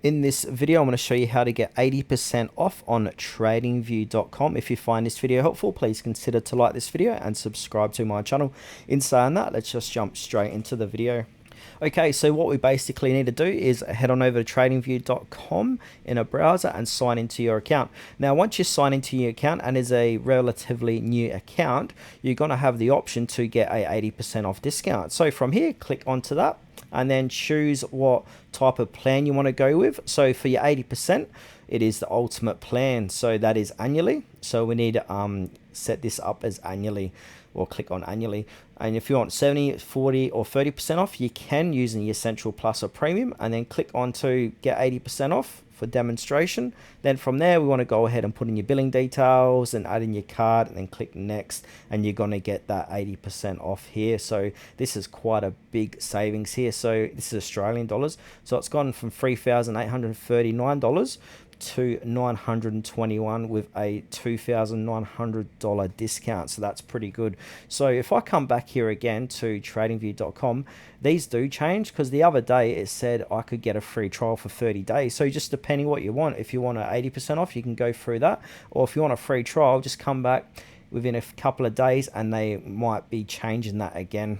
In this video, I'm going to show you how to get 80% off on TradingView.com. If you find this video helpful, please consider to like this video and subscribe to my channel. In saying that, let's just jump straight into the video. Okay, so what we basically need to do is head on over to TradingView.com in a browser and sign into your account. Now, once you sign into your account and is a relatively new account, you're going to have the option to get a 80% off discount. So from here, click onto that and then choose what type of plan you want to go with. So for your 80%, it is the ultimate plan. So that is annually. So we need to set this up as annually, or click on annually. And if you want 70, 40 or 30% off, you can using the Essential Plus or Premium, and then click on to get 80% off for demonstration. Then from there, we want to go ahead and put in your billing details and add in your card, and then click next, and you're going to get that 80% off here. So this is quite a big savings here. So this is Australian dollars. So it's gone from $3,839 to $921 with a $2,900 discount. So that's pretty good. So if I come back here again to TradingView.com, these do change, because the other day it said I could get a free trial for 30 days. So just depending what you want, if you want an 80% off, you can go through that, or if you want a free trial, just come back within a couple of days and they might be changing that again.